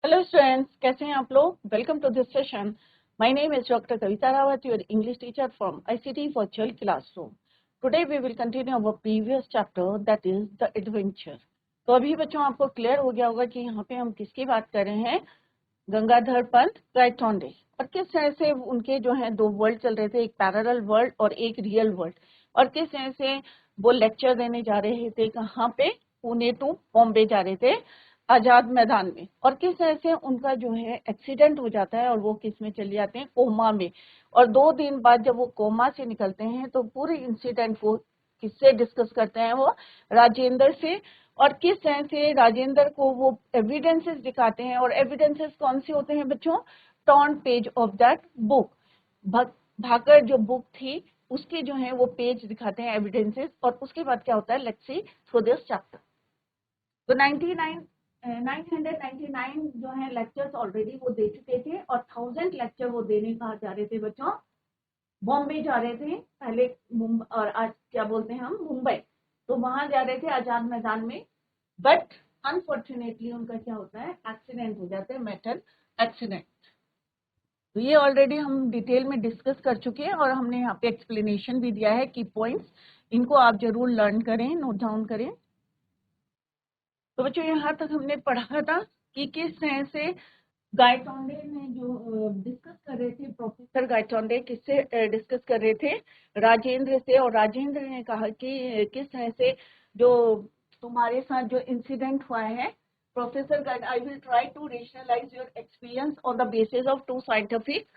Hello students, कैसे हैं आप लोग। Welcome to this session. My name is doctor Kavita Rawat, your English teacher from ICT virtual classroom. Today we will continue our previous chapter, that is the adventure. तो अभी बच्चों आपको clear हो गया होगा कि यहाँ पे हम किसकी बात कर रहे हैं, गंगाधर पंत गायतोंडे। और किस तरह से उनके जो है दो वर्ल्ड चल रहे थे, एक पैरेलल वर्ल्ड और एक रियल वर्ल्ड। और किस तरह से वो लेक्चर देने जा रहे थे, कहाँ पे, पुणे टू बॉम्बे जा रहे थे आजाद मैदान में। और किस तरह से उनका जो है एक्सीडेंट हो जाता है और वो किस में चले जाते हैं, कोमा में। और 2 दिन बाद जब वो कोमा से निकलते हैं तो पूरे इंसिडेंट को किससे डिस्कस करते हैं, वो राजेंद्र से। और किस तरह से राजेंद्र को वो एविडेंसेस दिखाते हैं। और एविडेंसेस कौन से होते हैं बच्चों, turn page of that book. भाकर जो बुक थी उसके जो है वो पेज दिखाते हैं, एविडेंसेस। और उसके बाद क्या होता है, let's see through this chapter. तो 999 जो है लेक्चर्स ऑलरेडी वो दे चुके थे और 1000 लेक्चर वो देने कहा जा रहे थे बच्चों, बॉम्बे जा रहे थे पहले, और आज क्या बोलते हैं हम, मुंबई। तो वहां जा रहे थे आजाद मैदान में, बट अनफॉर्चुनेटली उनका क्या होता है, एक्सीडेंट हो जाता है, मेटल एक्सीडेंट। तो ये ऑलरेडी हम डिटेल में डिस्कस कर चुके हैं और हमने यहाँ पे एक्सप्लेनेशन भी दिया है कि पॉइंट्स, इनको आप जरूर लर्न करें, नोट डाउन करें। तो बच्चों यहाँ तक हमने पढ़ा था कि किस तरह से गायतोंडे ने जो डिस्कस कर रहे थे, प्रोफेसर गायतोंडे किससे डिस्कस कर रहे थे, राजेंद्र से। और राजेंद्र ने कहा कि किस तरह से जो तुम्हारे साथ जो इंसिडेंट हुआ है, professor guide, I will try to rationalise your experience on the basis of 2 scientific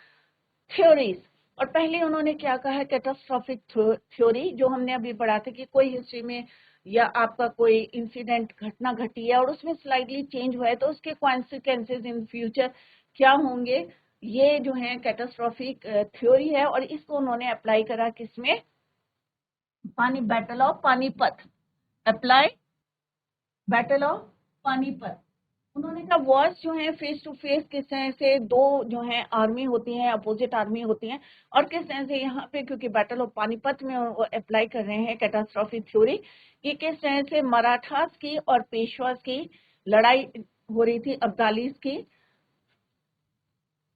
theories. और पहले उन्होंने क्या कहा है, कैटास्ट्रोफिक थ्योरी, जो हमने अभी पढ़ा था कि कोई हिस्ट्री में या आपका कोई इंसिडेंट घटना घटी है और उसमें स्लाइटली चेंज हुआ है तो उसके कॉन्सिक्वेंसेस इन फ्यूचर क्या होंगे, ये जो है कैटास्ट्रोफिक थ्योरी है। और इसको उन्होंने अप्लाई करा किसमें, battle of Panipat, apply battle of Panipat. उन्होंने कहा वॉर्स जो है फेस टू फेस किस तरह से दो जो है आर्मी होती है, अपोजिट आर्मी होती है। और किस तरह से यहाँ पे, क्योंकि बैटल ऑफ पानीपत में वो अप्लाई कर रहे हैं कैटास्ट्रोफिक थ्योरी, कि किस तरह से मराठास की और पेशवास की लड़ाई हो रही थी,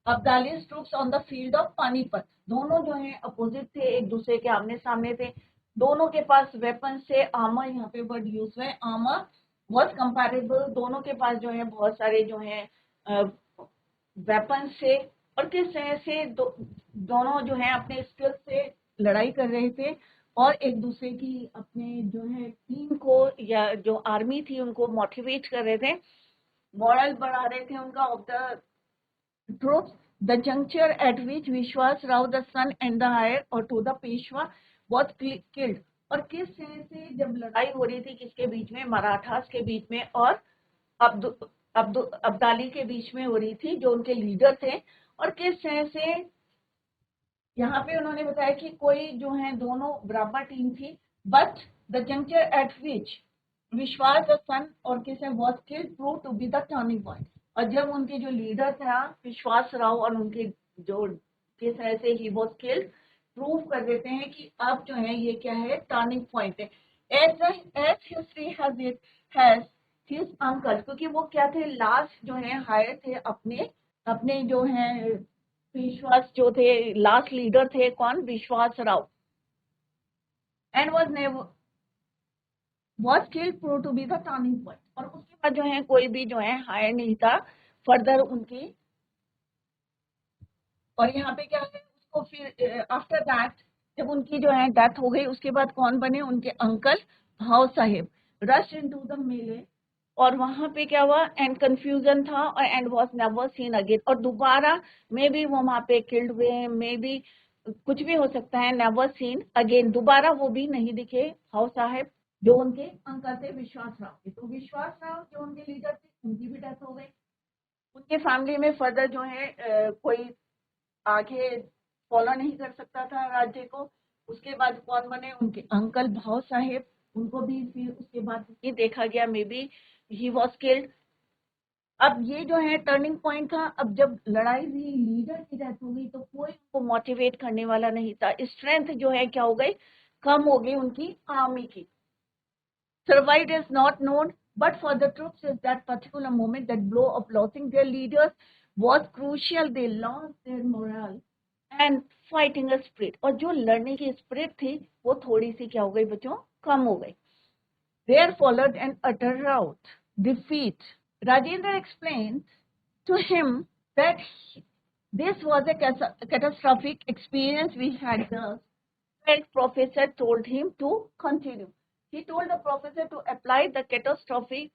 Abdali's troops on the field of Panipat. दोनों जो है अपोजिट थे, एक दूसरे के आमने सामने थे, दोनों के पास वेपन से, आर्मर यहाँ पे वर्ड यूज हुआ है, आर्मर वॉज कंपैरेबल, दोनों के पास जो है बहुत सारे जो है वेपन से। और किस तरह से दोनों जो है अपने स्किल से लड़ाई कर रहे थे और एक दूसरे की अपने जो है टीम को या जो आर्मी थी उनको मोटिवेट कर रहे थे, मॉरल बढ़ा रहे थे उनका of the troops, the juncture at which Vishwas Rao, the son and the heir or to the Peshwa, was killed। और किस तरह से जब लड़ाई हो रही थी किसके बीच में, मराठास के बीच में और अब्दाली के बीच में हो रही थी, जो उनके लीडर थे। और किस तरह से यहाँ पे उन्होंने बताया कि कोई जो है दोनों बराबर टीम थी, but the juncture at which Vishwas the son और किसे was killed prove to be the turning point. और जब उनके जो लीडर था विश्वास राव और उनके जो किस तरह से ही वॉज किल्ड, प्रूव कर देते हैं कि अब जो है ये क्या है, टर्निंग पॉइंट है। As history has it has his uncle, क्योंकि वो क्या थे, लास्ट जो है हायर थे अपने अपने जो है विश्वास जो थे, लास्ट लीडर थे कौन, Vishwas Rao, and was never was killed prove to be the turning point. और उसके बाद जो है कोई भी जो है हायर नहीं था फर्दर उनकी। और यहाँ पे क्या है, उसको फिर आफ्टर दैट जब उनकी जो है डेथ हो गई, उसके बाद कौन बने, उनके अंकल भाव साहेब, रश इनटू द मेले। और वहां पे क्या हुआ, एंड कंफ्यूजन था और and was never seen again. और दोबारा मे बी वो वहां पे किल्ड हुए, मे बी कुछ भी हो सकता है, नेवर सीन अगेन, दोबारा वो भी नहीं दिखे भाव साहेब, जो उनके अंकल थे विश्वास राव के। तो विश्वास राव जो उनके लीडर थे, उनकी भी डेथ हो गई। उनके फैमिली में फर्दर जो है कोई आगे फॉलो नहीं कर सकता था राज्य को। उसके बाद कौन बने, उनके अंकल भाव साहेब, उनको भी फिर उसके बाद ये देखा गया may be he was killed. अब ये जो है टर्निंग पॉइंट था। अब जब लड़ाई हुई, लीडर की डेथ हो गई, तो कोई उनको मोटिवेट करने वाला नहीं था, स्ट्रेंथ जो है क्या हो गई, कम हो गई उनकी आर्मी की। Survived is not known, But for the troops, at that particular moment, that blow of losing their leaders was crucial. They lost their morale and fighting spirit. और जो लड़ने की spirit थी, वो थोड़ी सी क्या हो गई बच्चों, कम हो गई. There followed an utter rout, defeat. Rajendra explained to him that this was a catastrophic experience we had thus. The professor told him to continue. He told the professor to apply the catastrophic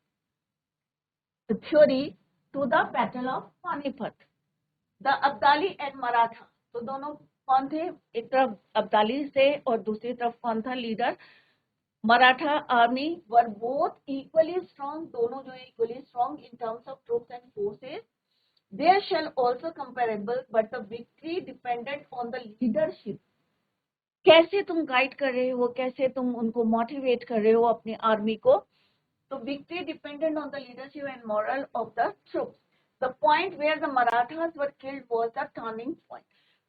theory to the battle of Panipat. The Abdali and Maratha. तो दोनों कौन थे? एक तरफ अब्दाली से और दूसरी तरफ कौन था leader? Maratha army were both equally strong. दोनों जो equally strong in terms of troops and forces. Their shall also comparable, but the victory depended on the leadership. कैसे तुम गाइड कर रहे हो, कैसे तुम उनको मोटिवेट कर रहे हो अपनी आर्मी को? तो victory depended on the leadership and moral of the troops. The point where the Marathas were killed was the turning point.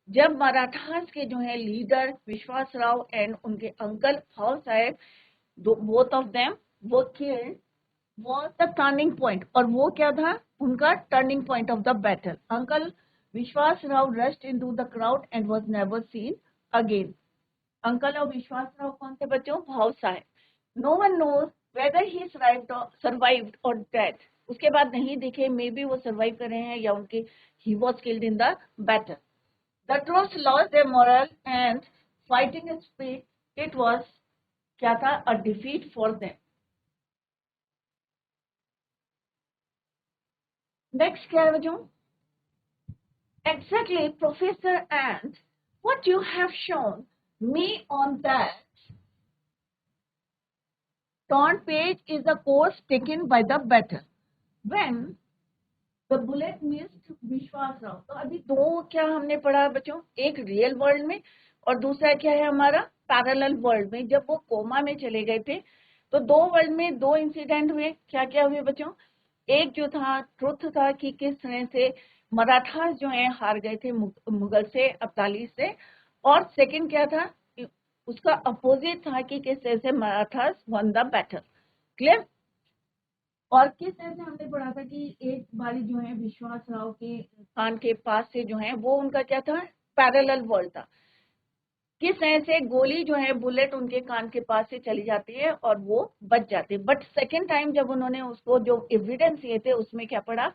जब मराठास के जो है लीडर विश्वास राव एंड उनके अंकल भाव साहेब, both of them were killed, was the turning point. और वो क्या था? उनका turning point of the battle. Uncle Vishwas Rao rushed into the crowd and was never seen again. Uncle और विश्वास राव कौन थे बच्चों? भाव साहेब. No one knows whether he survived or dead. उसके बाद नहीं दिखे, मे बी वो सर्वाइव कर रहे हैं या उनके he was killed in the battle. The troops lost their morale and fighting spirit. It was क्या था? A defeat for them. Next क्या है बच्चों? Exactly, professor, and what you have shown me on that torn page is a course taken by the battle when the bullet missed विश्वास राव. तो अभी दो क्या हमने पढ़ा बच्चों? एक रियल वर्ल्ड में और दूसरा क्या है हमारा पैरेलल वर्ल्ड में. जब वो कोमा में चले गए थे तो दो वर्ल्ड में दो इंसिडेंट हुए. क्या क्या हुए बच्चों? एक जो था ट्रुथ था कि किस तरह से मराठास जो है हार गए थे मुगल से, अब्दाली से. और सेकंड क्या था? उसका अपोजिट था कि किस तरह से Marathas one the battle. Clear? और किस तरह से हमने पढ़ा था कि एक बारी जो है विश्वास राव के कान के पास से जो है वो उनका क्या था? पैरेलल वर्ल्ड था. किस तरह से गोली जो है बुलेट उनके कान के पास से चली जाती है और वो बच जाते हैं. बट सेकेंड टाइम जब उन्होंने उसको जो एविडेंस दिए थे उसमें क्या पढ़ा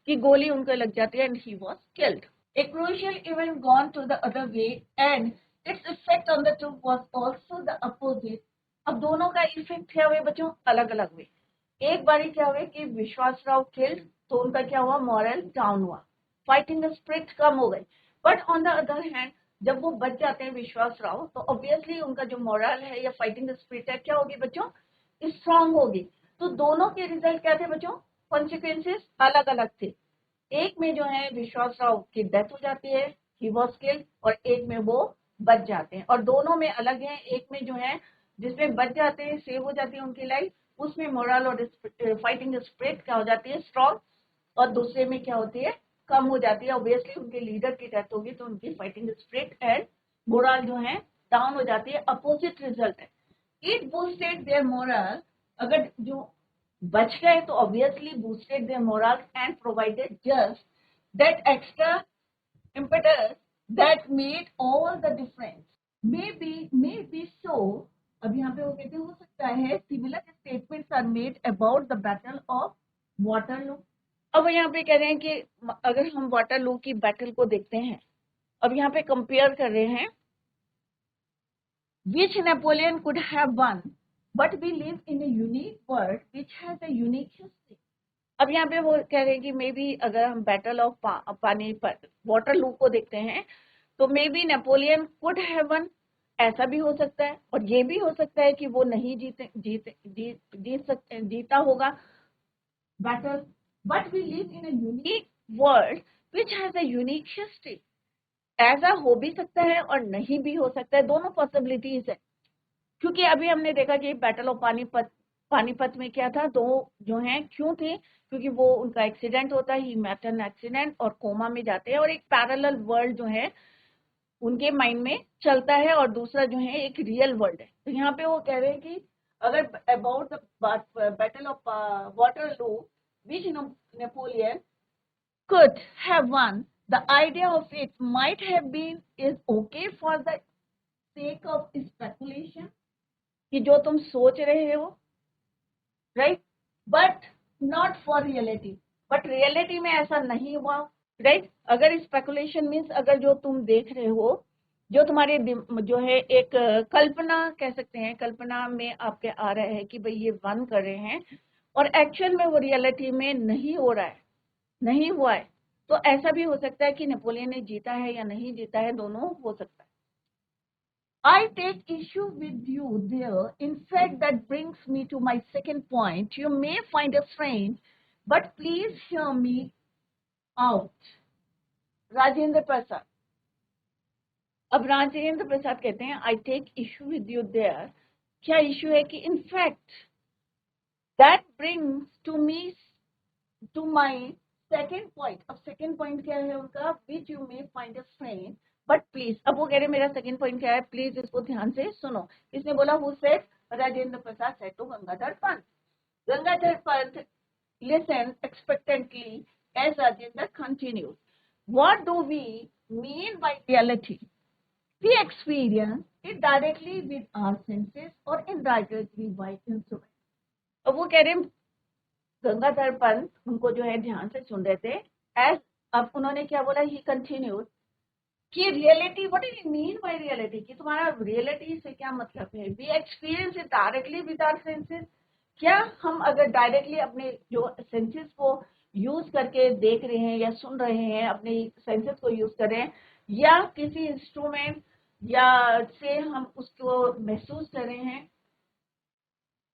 कि गोली उनको लग जाती है and he was killed. A crucial event gone to the other way and its effect on the troop was also the opposite. अब दोनों का इफेक्ट क्या हुए बच्चों? अलग अलग हुए. एक बारी क्या हुए कि विश्वास राव किल्ड तो उनका क्या हुआ? मॉरल डाउन हुआ, फाइटिंग स्पिरिट कम हो गई. But on the other hand जब वो बच जाते हैं विश्वास राव तो ऑब्वियसली उनका जो मॉरल है या फाइटिंग स्पिरिट है क्या होगी बच्चों? स्ट्रांग होगी. तो दोनों के रिजल्ट क्या थे बच्चों? कॉन्सिक्वेंसेस अलग अलग थे. एक में जो है विश्वास राव की डेथ हो जाती है, ही वॉज किल्ड, और एक में वो बच जाते हैं. और दोनों में अलग है. एक में जो है जिसमें बच जाते हैं, सेव हो जाती है उनकी लाइफ, उसमें मोरल और फाइटिंग स्पिरिट क्या हो जाती है? स्ट्रॉन्ग. और दूसरे में क्या होती है? कम हो जाती है. ऑब्वियसली उनके लीडर की डेथ होगी तो उनकी फाइटिंग स्पिरिट एंड मोरल जो है डाउन हो जाती है. अपोजिट रिजल्ट है. It boosted their morale. अगर जो बच गए तो obviously boosted their morale and provided just that extra impetus that made all the difference. Maybe so. अब यहाँ पे वो कहते हो सकता है similar statements are made about the battle of Waterloo. अब यहाँ पे कह रहे हैं कि अगर हम वाटरलू की बैटल को देखते हैं, अब यहाँ पे कंपेयर कर रहे हैं which Napoleon could have won, but we live in a unique world which has a unique history. अब यहाँ पे वो कह रहे हैं कि मे बी अगर हम बैटल ऑफ पानीपत वाटरलू को देखते हैं तो may be Napoleon could have one, ऐसा भी हो सकता है. और ये भी हो सकता है कि वो नहीं जीता होगा battle. But we live in a unique world which has a unique history. ऐसा हो भी सकता है और नहीं भी हो सकता है. दोनों पॉसिबिलिटीज है. क्योंकि अभी हमने देखा कि बैटल ऑफ पानीपत में क्या था? दो जो हैं क्यों थे? क्योंकि वो उनका एक्सीडेंट होता है, ही मेट एन एक्सीडेंट, और कोमा में जाते हैं. और एक पैरेलल वर्ल्ड जो है उनके माइंड में चलता है और दूसरा जो है एक रियल वर्ल्ड है. तो यहाँ पे वो कह रहे हैं कि अगर about the battle of Waterloo, which Napoleon could have won, the idea of it might have been is okay for the sake of speculation, कि जो तुम सोच रहे हो, right, but not for reality, but reality में ऐसा नहीं हुआ, right. अगर speculation means अगर जो तुम देख रहे हो, जो तुम्हारे जो है एक कल्पना कह सकते हैं, कल्पना में आपके आ रहा है कि भाई ये वन कर रहे हैं और एक्चुअल में वो रियलिटी में नहीं हो रहा है, नहीं हुआ है, तो ऐसा भी हो सकता है कि नेपोलियन ने जीता है या नहीं जीता है, दोनों हो सकता है. I take issue with you there. In fact, that brings me to my second point. You may find it strange, but please hear me out. Rajendra Prasad. अब राजेंद्र प्रसाद कहते हैं I take issue with you there. क्या issue है कि in fact that brings to me to my second point. अब second point क्या है उनका, which you may find it strange, but please. अब वो कह रहे मेरा second point क्या है, प्लीज इसको ध्यान से सुनो. इसने बोला who said, Rajendra Prasad said to Gangadhar Pant. Gangadhar Pant listened expectantly as Rajendra continued. What do we mean by reality? We experience it directly with our senses or indirectly by instruments. अब वो कह रहे हैं, गंगाधर पंत उनको जो है ध्यान से सुन रहे थे. एज अब उन्होंने क्या बोला, ही कंटिन्यूड कि reality, what do you mean by reality, कि तुम्हारा रियलिटी से क्या मतलब है. We experience it directly with our senses, क्या हम अगर डायरेक्टली अपने जो सेंसेस को यूज करके देख रहे हैं या सुन रहे हैं, अपने सेंसेस को यूज कर रहे हैं, या किसी इंस्ट्रूमेंट या से हम उसको महसूस कर रहे हैं.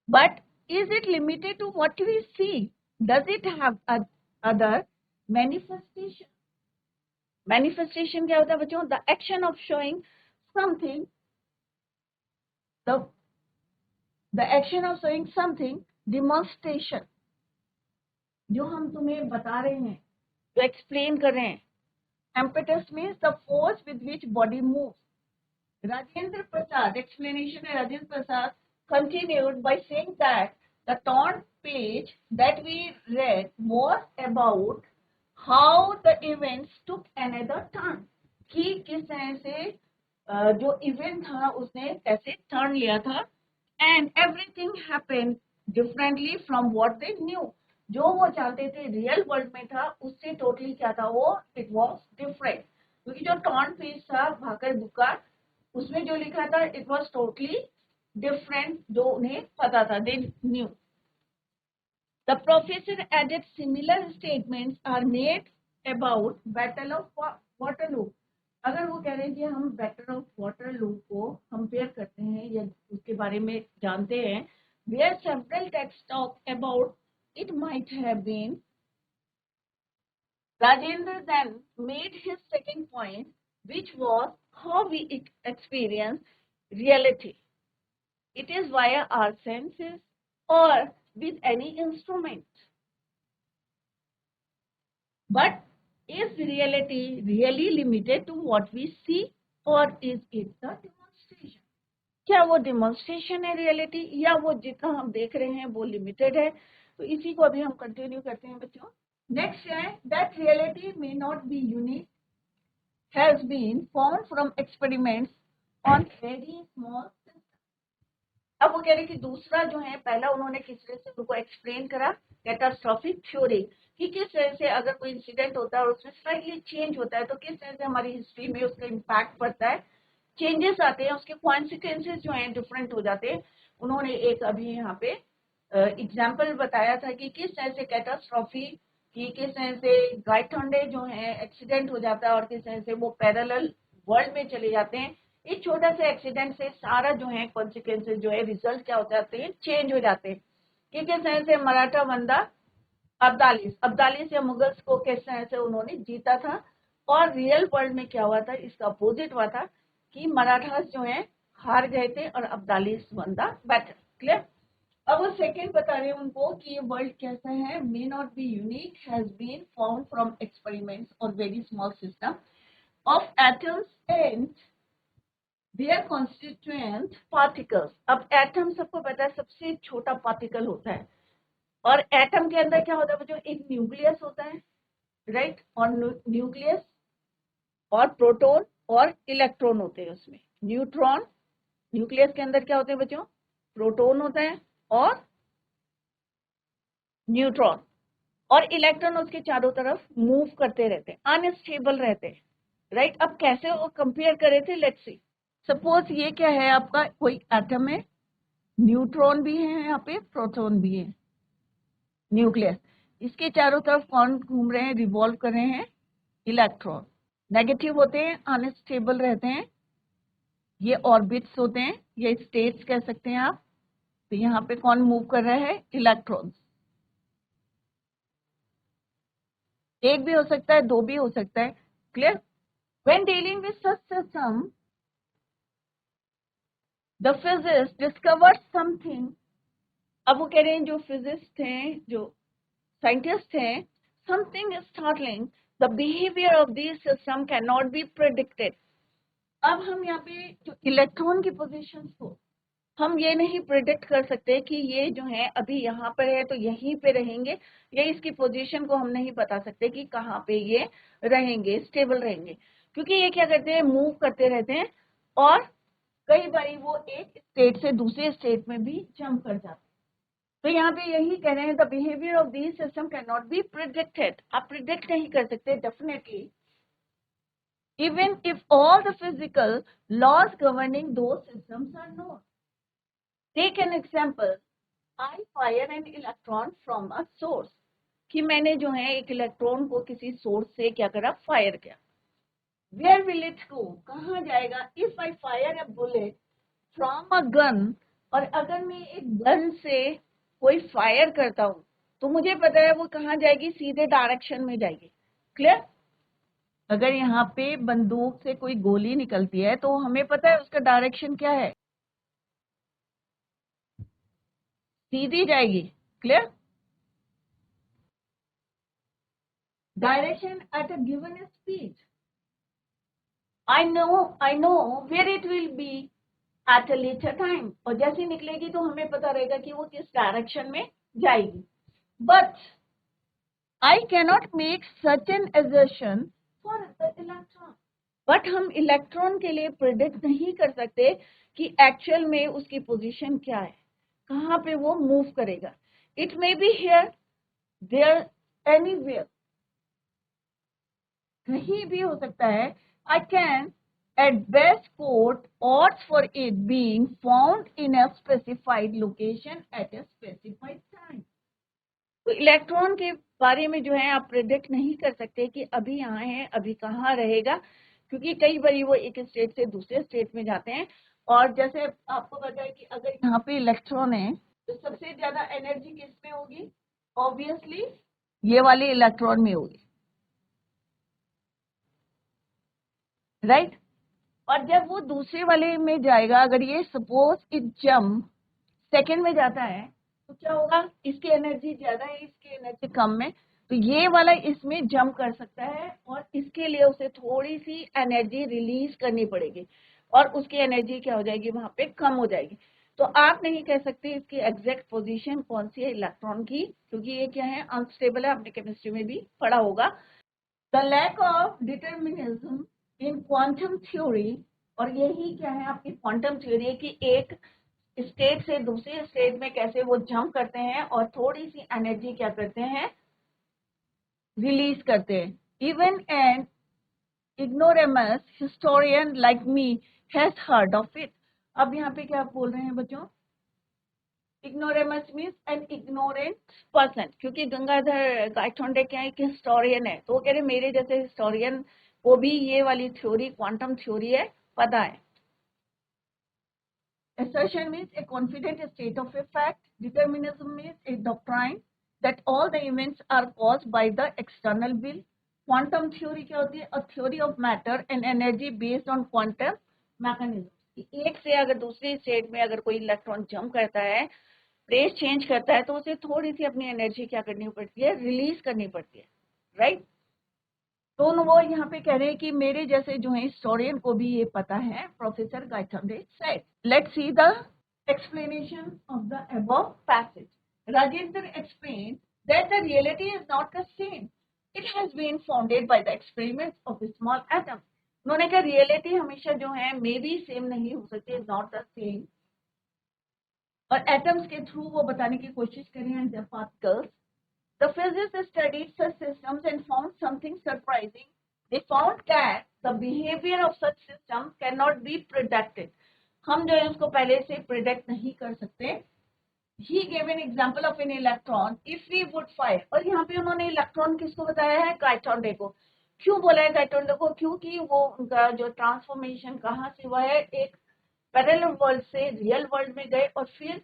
But is it limited to what we see? Does it have other manifestation? Manifestation क्या होता है बच्चों? The action of showing something, the action of showing something, demonstration, जो हम तुम्हें बता रहे हैं, जो explain कर रहे हैं. Impetus means the force with which body moves. Rajendra Prasad, explanation है Rajendra Prasad continued by saying that the torn page that we read was about how the events took another turn, कि किस तरह से जो event था उसने कैसे turn लिया था. and everything happened differently from what they knew. जो वो जानते थे रियल वर्ल्ड में था उससे टोटली क्या था वो, it was different. क्योंकि जो टॉर्न पेज था भाकर बुका, उसमें जो लिखा था it was totally different, जो उन्हें पता था, they knew. The professor added similar statements are made about Battle of Waterloo. अगर वो कह रहे हैं कि हम Battle of Waterloo को कंपेयर करते हैं या उसके बारे में जानते हैं, where several texts talk about it might have been. Rajendra then made his second point, which was how we experience reality. It is via our senses or with any instrument. But is reality really limited to what we see or is it the demonstration? क्या वो demonstration है reality या वो जितना हम देख रहे हैं वो limited है? तो इसी को अभी हम continue करते हैं बच्चों. Next है that reality may not be unique, has been formed from experiments on very small. अब वो कह रहे कि दूसरा जो है, पहला उन्होंने किस तरह से उनको एक्सप्लेन करा कैटास्ट्रॉफिक थ्योरी, कि किस तरह से अगर कोई इंसिडेंट होता है और उसमें स्लाइटली चेंज होता है तो किस तरह से हमारी हिस्ट्री में उसका इम्पैक्ट पड़ता है, चेंजेस आते हैं, उसके कॉन्सिक्वेंसेस जो हैं डिफरेंट हो जाते हैं. उन्होंने एक अभी यहाँ पे एग्जाम्पल बताया था कि किस तरह से कैटास्ट्रॉफी की, किस तरह से गाइथोंडे जो है एक्सीडेंट हो जाता है और किस तरह से वो पैरेलल वर्ल्ड में चले जाते हैं. एक छोटा सा एक्सीडेंट से सारा जो है कॉन्सिक्वेंसेस जो है, रिजल्ट क्या हो जाते हैं, चेंज हो जाते हैं. कि किस तरह से मराठा वंदा अब्दालीस या मुगल्स को किस तरह से उन्होंने जीता था और रियल वर्ल्ड में क्या हुआ था, इसका अपोजिट हुआ था कि मराठास जो है हार गए थे और अब्दालीस वंदा बैठे. क्लियर. अब वो सेकेंड बता रहे हैं उनको कि ये वर्ल्ड कैसा है, may not be unique, has been found from experiments और very small system of atoms and their constituent particles. अब एटम सबको पता है सबसे छोटा पार्टिकल होता है, और एटम के अंदर क्या होता है बच्चों, एक न्यूक्लियस होता है, राइट, और न्यूक्लियस और प्रोटॉन और इलेक्ट्रॉन होते हैं उसमें, न्यूट्रॉन। न्यूक्लियस के अंदर क्या होते हैं बच्चों, प्रोटॉन होता है और न्यूट्रॉन, और इलेक्ट्रॉन उसके चारों तरफ मूव करते रहते हैं, अनस्टेबल रहते हैं, राइट। अब कैसे वो कंपेयर करे थे, लेट्स सी। सपोज ये क्या है आपका, कोई एटम है, न्यूट्रॉन भी है यहाँ पे, प्रोटॉन भी है, न्यूक्लियस, इसके चारों तरफ कौन घूम रहे हैं, रिवॉल्व कर रहे हैं, इलेक्ट्रॉन। नेगेटिव होते हैं, अनस्टेबल रहते हैं, ये ऑर्बिट्स होते हैं, ये स्टेट्स कह सकते हैं आप। तो यहाँ पे कौन मूव कर रहा है, इलेक्ट्रॉन्स। एक भी हो सकता है, दो भी हो सकता है, clear. When dealing with such system the physicist discovered something. अब वो कह रहे हैं जो फिजिस्ट हैं, जो साइंटिस्ट हैं, something startling, the behaviour of this system can not B predicted. अब हम यहाँ पे जो इलेक्ट्रॉन की पोजीशंस को हम ये नहीं प्रिडिक्ट कर सकते कि ये जो है अभी यहाँ पर है तो यहीं पे रहेंगे, या इसकी पोजीशन को हम नहीं बता सकते कि कहाँ पे ये रहेंगे, स्टेबल रहेंगे, क्योंकि ये क्या करते हैं, मूव करते रहते हैं, और कई बार वो एक स्टेट से दूसरे स्टेट में भी जंप कर जाते हैं। तो यहाँ पे यही कह रहे हैं, the behaviour of this system can not be predicted. आप प्रिडिक्ट नहीं कर सकते definitely, even if all the physical laws governing those systems are known. Take an example. I fire an electron from a source. कि मैंने जो है एक electron को किसी सोर्स से क्या करा, फायर किया। Where will it go? कहाँ जाएगा? If I fire a bullet from a gun, और अगर मैं एक गन से कोई फायर करता हूँ तो मुझे पता है वो कहाँ जाएगी, सीधे डायरेक्शन में जाएगी, क्लियर। अगर यहाँ पे बंदूक से कोई गोली निकलती है तो हमें पता है उसका डायरेक्शन क्या है, सीधी जाएगी, clear. Direction at a given speed, I know where it will be at a later time, और जैसे निकलेगी तो हमें पता रहेगा कि वो किस डायरेक्शन में जाएगी। But I cannot make such an assertion for the electron. But हम इलेक्ट्रॉन के लिए प्रिडिक्ट नहीं कर सकते कि एक्चुअल में उसकी पोजीशन क्या है, कहाँ पे वो मूव करेगा। It may be here, there, anywhere, कहीं भी हो सकता है। I can at best quote odds for it being found in a specified location at a specified time. तो इलेक्ट्रॉन के बारे में जो है आप प्रेडिक्ट नहीं कर सकते कि अभी यहाँ है, अभी कहाँ रहेगा, क्योंकि कई बार वो एक स्टेट से दूसरे स्टेट में जाते हैं। और जैसे आपको पता है कि अगर यहाँ पे इलेक्ट्रॉन है तो सबसे ज्यादा एनर्जी किस में होगी, ऑब्वियसली ये वाले इलेक्ट्रॉन में होगी, राइट। और जब वो दूसरे वाले में जाएगा, अगर ये सपोज इट जंप सेकेंड में जाता है तो क्या होगा, इसकी एनर्जी ज्यादा है, इसकी एनर्जी कम है, तो ये वाला इसमें जंप कर सकता है, और इसके लिए उसे थोड़ी सी एनर्जी रिलीज करनी पड़ेगी, और उसकी एनर्जी क्या हो जाएगी, वहां पे कम हो जाएगी। तो आप नहीं कह सकते इसकी एग्जैक्ट पोजीशन कौन सी है इलेक्ट्रॉन की, क्योंकि ये क्या है, अनस्टेबल है, आपने केमिस्ट्री में भी पढ़ा होगा। The lack of determinism in quantum theory, और यही क्या है आपकी क्वांटम थ्योरी, कि एक स्टेट से दूसरे स्टेट में कैसे वो जंप करते हैं और थोड़ी सी एनर्जी क्या करते हैं, रिलीज करते हैं। Even an ignoramus historian like me has heard of it. अब यहाँ पे क्या बोल रहे हैं बच्चों, ignoramus means an ignorant person, क्योंकि गंगाधर गायतोंडे क्या है कि हिस्टोरियन है, तो वो कह रहे मेरे जैसे हिस्टोरियन को भी ये वाली थ्योरी, क्वांटम थ्योरी है, पता है। Assertion means a confident state of a fact. Determinism means a doctrine that all the events are caused by the external will. Quantum theory क्या होती है, a theory of matter and energy based on quantum mechanism. एक से अगर दूसरी state में अगर कोई इलेक्ट्रॉन जंप करता है, प्लेस चेंज करता है, तो उसे थोड़ी सी अपनी एनर्जी क्या करनी पड़ती है, रिलीज करनी पड़ती है, राइट। तो वो यहाँ पे कह रहे हैं कि मेरे जैसे जो है हिस्टोरियन को भी ये पता है, professor Gaitonde said. Let's see the explanation of the above passage. Rajendra explained that the reality is not the same. It has been founded by the experiments of a small atom. उन्होंने कहा reality हमेशा जो है may be same नहीं हो सकती, is not the same, और atoms के थ्रू वो बताने की कोशिश करें and the particles. The physicists studied such systems and found something surprising. They found that the behavior of such systems cannot be predicted. हम जो है उसको पहले से प्रिडिक्ट नहीं कर सकते. He gave an example of an electron. If we would fire, और यहाँ पे उन्होंने इलेक्ट्रॉन किसको बताया है, गायतोंडे को. क्यों बोला है गायतोंडे को, क्योंकि वो उनका जो ट्रांसफॉर्मेशन कहाँ से हुआ है, एक पैरेलल वर्ल्ड से रियल वर्ल्ड में गए और फिर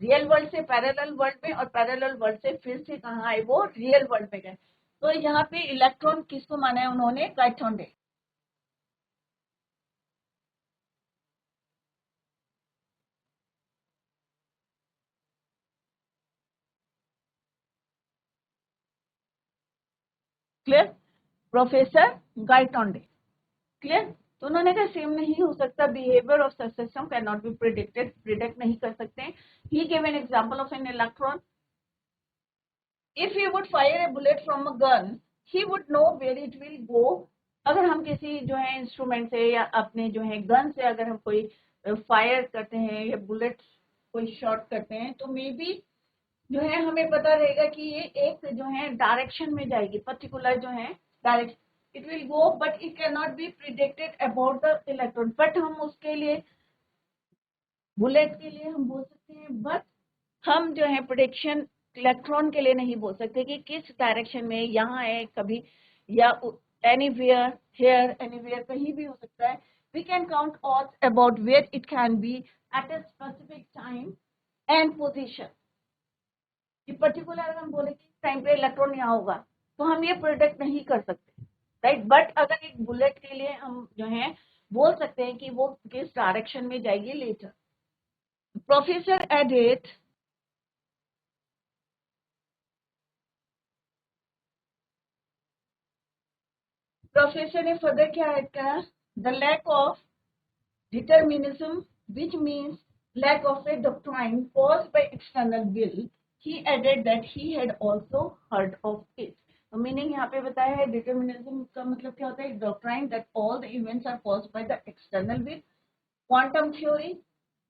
रियल वर्ल्ड से पैरेलल वर्ल्ड में और पैरेलल वर्ल्ड से फिर से कहाँ आए, वो रियल वर्ल्ड में गए. तो यहाँ पे इलेक्ट्रॉन किसको माना है उन्होंने, Gaitonde. Clear, professor Gaitonde. Clear. तो उन्होंने कहा सेम नहीं हो सकता, behaviour of such system can not be predicted, predict नहीं कर सकते. He give an example of an electron. If he would fire a bullet from a gun, he would know where it will go. अगर हम किसी जो है instrument से या अपने जो है गन से अगर हम कोई फायर करते हैं या बुलेट कोई शॉट करते हैं, तो मे बी जो है हमें पता रहेगा कि ये एक जो है डायरेक्शन में जाएगी, पर्टिकुलर जो है direction it will go, but it can not be predicted about the electron. But हम उसके लिए बुलेट के लिए हम बोल सकते हैं, बट हम जो है प्रिडिक्शन इलेक्ट्रॉन के लिए नहीं बोल सकते कि किस डायरेक्शन में, यहाँ है कभी या एनीवेयर, हेयर, एनीवेयर, कहीं भी हो सकता है. We can count odds about where it can be at a specific time and position. कि पर्टिकुलर अगर हम बोले कि टाइम पे इलेक्ट्रॉन यहाँ होगा, तो हम ये प्रोडिक्ट नहीं कर सकते, राइट. बट अगर एक बुलेट के लिए हम जो है बोल सकते हैं कि वो किस डायरेक्शन में जाएगी लेटर. प्रोफेसर एडेड प्रोफेसर ने फर्दर क्या ऐड करा, the lack of determinism which means lack of a doctrine caused by external will. He added that he had also heard of it. तो मीनिंग यहाँ पे बताया है, डिटर्मिनिज्म का मतलब क्या होता है, doctrine that all the events are caused by the external will. Quantum theory,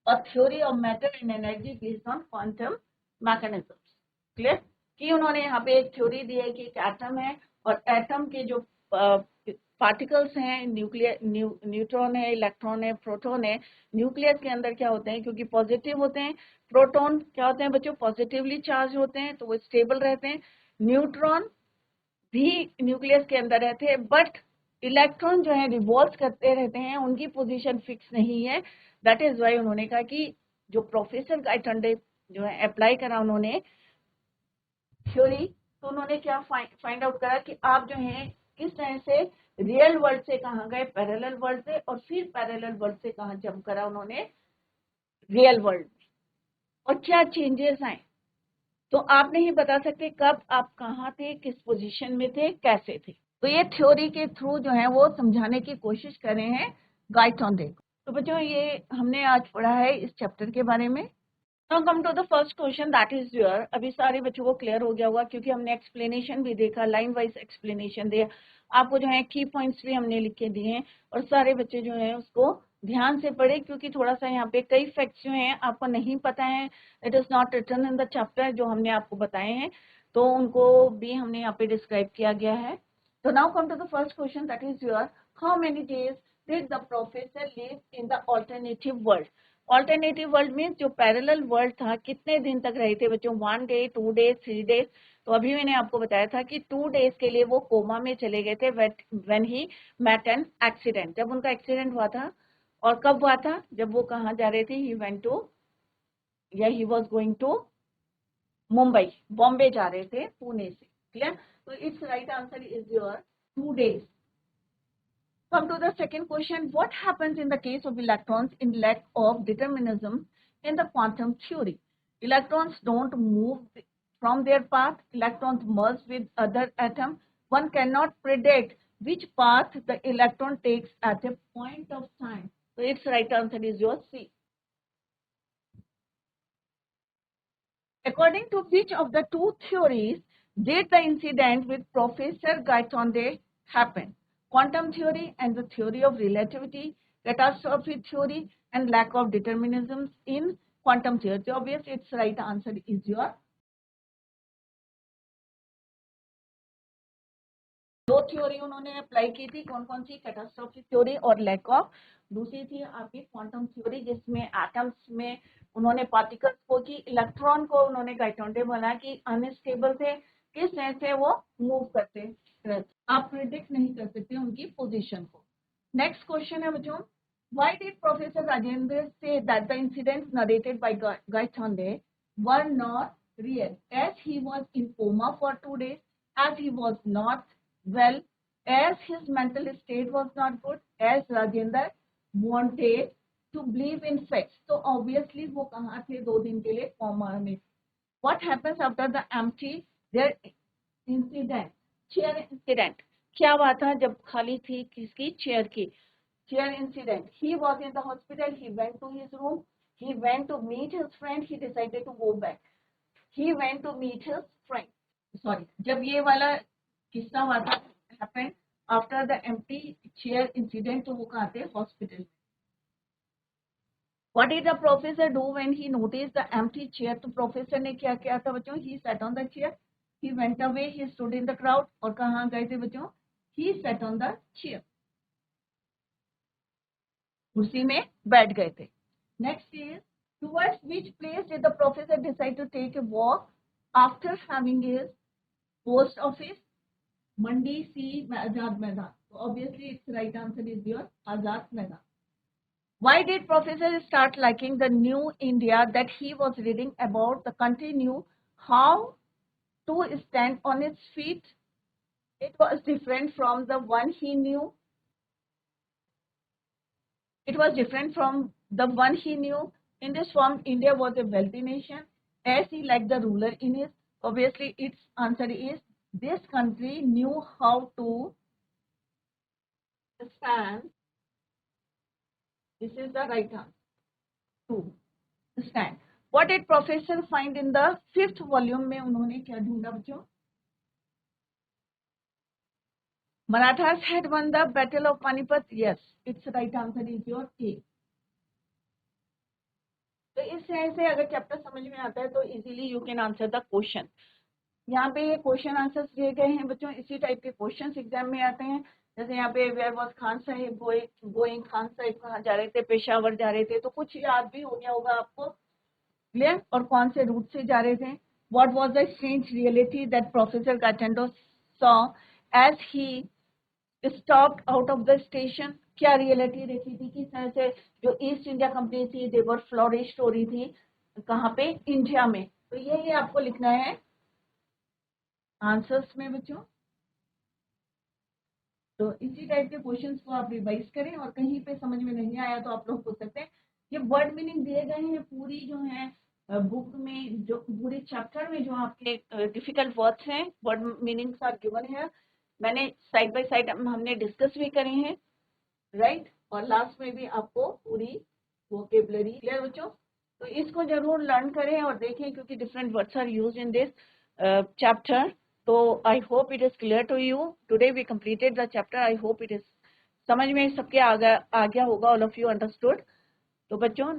और theory of matter and energy based on quantum mechanisms. Clear. कि उन्होंने यहाँ पे एक थ्योरी दी है कि एक एटम है और एटम के जो पार्टिकल्स हैं, न्यूक्लियर, न्यूट्रॉन है, इलेक्ट्रॉन है, प्रोटॉन है. न्यूक्लियस के अंदर क्या होते हैं, क्योंकि पॉजिटिव होते हैं, प्रोटॉन क्या होते हैं बच्चों, पॉजिटिवली चार्ज होते हैं, तो वो स्टेबल रहते हैं. न्यूट्रॉन भी न्यूक्लियस के अंदर रहते हैं, बट इलेक्ट्रॉन जो है रिवॉल्व करते रहते हैं, उनकी पोजीशन फिक्स नहीं है. दैट इज वाई उन्होंने कहा कि जो प्रोफेसर गायतोंडे जो है अप्लाई करा उन्होंने थ्योरी, तो उन्होंने क्या फाइंड आउट करा कि आप जो है किस तरह से रियल वर्ल्ड से कहाँ गए, पैरेलल वर्ल्ड से, और फिर पैरेलल वर्ल्ड से कहाँ जंप करा उन्होंने रियल वर्ल्ड में, और क्या चेंजेस आए. तो आप नहीं बता सकते कब आप कहाँ थे, किस पोजीशन में थे, कैसे थे. तो ये थ्योरी के थ्रू जो है वो समझाने की कोशिश कर रहे हैं गायतोंडे को. तो बच्चों ये हमने आज पढ़ा है इस चैप्टर के बारे में. Now come to the first question, that is your. अभी सारे बच्चों को क्लियर हो गया होगा क्योंकि हमने एक्सप्लेनेशन भी देखा, लाइन वाइज एक्सप्लेनेशन दिया आपको, जो है की पॉइंट्स भी हमने लिख के दिए हैं, और सारे बच्चे जो है उसको ध्यान से पढ़े, क्योंकि थोड़ा सा यहाँ पे कई फैक्ट्स जो हैं आपको नहीं पता है, it is not written in the chapter जो हमने आपको बताए हैं, तो उनको भी हमने यहाँ पे डिस्क्राइब किया गया है. तो now come to the first question, that is your. How many days did the professor live in the alternative world. Alternative world में जो पैरेलल वर्ल्ड था, कितने दिन तक रहे थे बच्चों, 1 डे, 2 डेज, 3 डेज. तो अभी मैंने आपको बताया था कि 2 डेज के लिए वो कोमा में चले गए थे when he met an accident, जब उनका एक्सीडेंट हुआ था. और कब हुआ था, जब वो कहाँ जा रहे थे, ही वेंट टू, या he was going to Mumbai, Bombay जा रहे थे पुणे से. क्लियर. तो it's right answer is your 2 days. Come to the second question. What happens in the case of electrons in lack of determinism in the quantum theory? Electrons don't move from their path. Electrons merge with other atoms. one cannot predict which path the electron takes at a point of time. So its right answer is your C. According to which of the two theories did the incident with Professor Gaitonde happen? Quantum theory and the theory of relativity, catastrophe theory, and lack of determinism in quantum theory. So obviously its right answer is your दो theory उन्होंने apply की थी, कौन कौन सी? Catastrophic theory और lack of, दूसरी थी आपकी क्वांटम थ्योरी जिसमें एटम्स में उन्होंने पार्टिकल्स को की इलेक्ट्रॉन को उन्होंने गाइटोंडे बोला कि अनस्टेबल थे, किस तरह से वो मूव करते रहते, आप प्रिडिक्ट नहीं कर सकते उनकी पोजीशन को। नेक्स्ट क्वेश्चन है बच्चों, why did professor Rajendra say that the incidents narrated by Gaitonde were not real as he was in coma for 2 days, as he was not well, as his mental state was not good, as Rajendra wanted to believe in facts. So obviously वो कहाँ थे 2 दिन के लिए? Coma में। What happens after the empty their incident? Chair incident. क्या बात है जब खाली थी किसकी? चेयर की। Chair incident. He was in the hospital. He went to his room. He went to meet his friend. He decided to go back. He went to meet his friend. Sorry. जब ये वाला किस्सा हुआ था happened after the empty chair incident, तो वो कहाँ थे? Hospital. What did the professor do when he noticed the empty chair? तो प्रोफेसर ने क्या किया था बच्चों? He sat on the chair, he went away, he stood in the crowd, और कहाँ गए थे बच्चों? He sat on the chair, कुर्सी में बैठ गए थे। Next is, towards which place did the professor decide to take a walk after having his post office? Mandi, C, Azad Maidan. So obviously its right answer is your Azad Maidan. Why did Professor start liking the new India that he was reading about? The country knew how to stand on its feet. It was different from the one he knew. It was different from the one he knew. In this form, India was a wealthy nation, as he liked the ruler in it. Obviously, its answer is this country knew how to stand. This is the right answer. To stand. What did Professor find in the 5th volume में उन्होंने क्या ढूंढा बच्चों? Marathas had won the Battle of Panipat. Yes, its right answer is your A. तो इस तरह से अगर चैप्टर समझ में आता है तो easily you can answer the question. यहाँ पे क्वेश्चन आंसर्स दिए गए हैं बच्चों, इसी टाइप के क्वेश्चंस एग्जाम में आते हैं। जैसे यहाँ पे where was Khan Sahib going, Khan Sahib कहाँ जा रहे थे? पेशावर जा रहे थे, तो कुछ याद भी हो गया होगा आपको, क्लियर? और कौन से रूट से जा रहे थे? What was the strange reality that professor Gaitonde saw as he stopped out of the station? क्या रियलिटी देखी थी? किस तरह से जो ईस्ट इंडिया कंपनी थी देवर फ्लोरिश हो रही थी, कहाँ पे? इंडिया में। तो यही आपको लिखना है आंसर्स में बच्चों। तो इसी टाइप के क्वेश्चंस को आप रिवाइज करें, और कहीं पे समझ में नहीं आया तो आप लोग पूछ सकते हैं। ये वर्ड मीनिंग दिए गए हैं पूरी जो है बुक में, जो पूरे चैप्टर में जो आपके डिफिकल्ट वर्ड्स हैं, वर्ड मीनिंग्स आर गिवन है। मैंने साइड बाय साइड हमने डिस्कस भी करे हैं, राइट? और लास्ट में भी आपको पूरी वोकेबलरी, क्लियर बच्चों? तो इसको जरूर लर्न करें और देखें, क्योंकि different words are used in this chapter. So I hope it is clear to you. Today we completed the chapter. I hope it is समझ में सबके आ गया होगा, all of you understood. तो बच्चों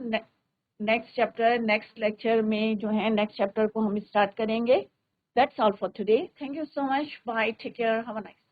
नेक्स्ट चैप्टर, नेक्स्ट लेक्चर में जो है नेक्स्ट चैप्टर को हम स्टार्ट करेंगे। That's all for today. Thank you so much. Bye. Take care. Have a nice